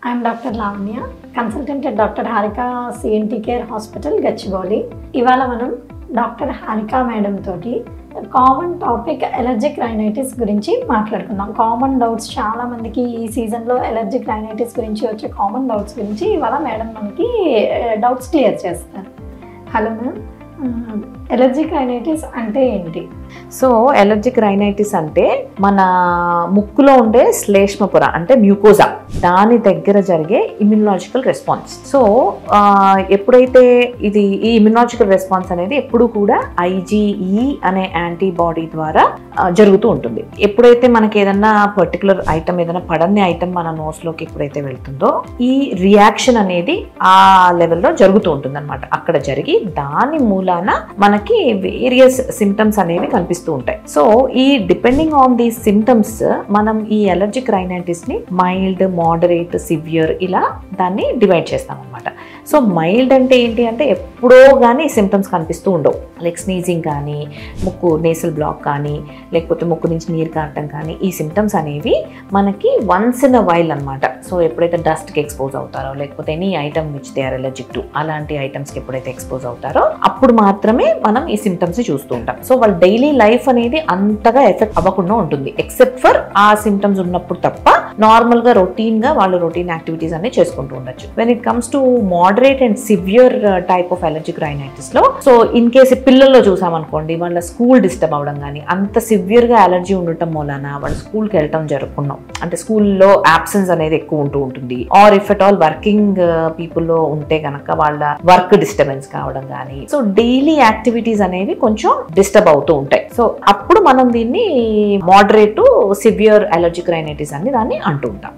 I'm Dr. Lavanya, consultant at Dr. Harika CNT Care Hospital, Gachibowli. ఇవాళ మనం doctor Harika madam తోటి common topic allergic rhinitis గురించి మాట్లాడుకుందాం. Common doubts చాలా మందికి ఈ సీజన్లో ఎలర్జిక్ రైనైటిస్ గురించి వచ్చే కామన్ డౌట్స్ గురించి ఇవాళ మేడం మనకి డౌట్స్ క్లియర్ చేస్తారు. హలో మ్యామ్, ఎలర్జిక్ రైనైటిస్ అంటే ఏంటి? సో ఎలర్జిక్ రైనైటిస్ అంటే మన ముక్కులో ఉండే శ్లేష్మ పొర అంటే మ్యూకోజా, దాని దగ్గర జరిగే ఇమ్యూనలాజికల్ రెస్పాన్స్. సో ఎప్పుడైతే ఈ ఇమ్యూనలాజికల్ రెస్పాన్స్ అనేది ఎప్పుడు కూడా IgE అనే యాంటీబాడీ ద్వారా జరుగుతూ ఉంటుంది. ఎప్పుడైతే మనకి ఏదన్నా పర్టికులర్ ఐటమ్, ఏదైనా పడని ఐటమ్ మన నోస్లోకి ఎప్పుడైతే వెళ్తుందో ఈ రియాక్షన్ అనేది ఆ లెవెల్లో జరుగుతూ ఉంటుంది అనమాట. అక్కడ జరిగి దాని మూలాన మనకి వేరియస్ సిమ్టమ్స్ అనేవి కనిపిస్తూ ఉంటాయి. సో ఈ డిపెండింగ్ ఆన్ ది సిమ్టమ్స్ మనం ఈ ఎలర్జిక్ రైనైటిస్ ని మైల్డ్, మోడరేట్, సివియర్ ఇలా దాన్ని డివైడ్ చేస్తాం అనమాట. సో మైల్డ్ అంటే ఏంటి అంటే ఎప్పుడో కానీ సిమ్టమ్స్ కనిపిస్తూ ఉండవు. లైక్ స్నీజింగ్ కానీ, ముక్కు నేసల్ బ్లాక్ కానీ, లేకపోతే ముక్కు నుంచి నీరు కారటం కానీ, ఈ సిమ్టమ్స్ అనేవి మనకి వన్స్ ఇన్ అ వైల్ అనమాట. సో ఎప్పుడైతే డస్ట్కి ఎక్స్పోజ్ అవుతారో, లేకపోతే any item which they are allergic to, అలాంటి ఐటమ్స్కి ఎప్పుడైతే ఎక్స్పోజ్ అవుతారో అప్పుడు మాత్రమే మనం ఈ సిమ్టమ్స్ చూస్తూ ఉంటాం. సో వాళ్ళ డైలీ లైఫ్ అనేది అంతగా ఎఫెక్ట్ అవ్వకుండా ఉంటుంది, ఎక్సెప్ట్ ఫర్ ఆ సిమ్టమ్స్ ఉన్నప్పుడు తప్ప నార్మల్గా రొటీన్గా వాళ్ళు రొటీన్ యాక్టివిటీస్ అన్ని చేసుకుంటూ ఉండొచ్చు. When it comes to moderate and severe type of allergic rhinitis లో, సో ఇన్ కేస్ పిల్లల్లో చూసామనుకోండి, వాళ్ళ స్కూల్ డిస్టర్బ్ అవ్వడం కానీ, అంత సివియర్గా అలర్జీ ఉండటం మూలన వాళ్ళు స్కూల్కి వెళ్ళటం జరగకుండా, అంటే స్కూల్లో యాబ్సెన్స్ అనేది ఎక్కువ ఉంటూ ఉంటుంది. Or if at all working పీపుల్లో ఉంటే కనుక వాళ్ళ వర్క్ డిస్టర్బెన్స్ కావడం కానీ, సో డైలీ యాక్టివిటీస్ అనేవి కొంచెం డిస్టర్బ్ అవుతూ ఉంటాయి. సో అప్పుడు మనం దీన్ని moderate to severe allergic rhinitis అని దాన్ని అంటూ ఉంటాం.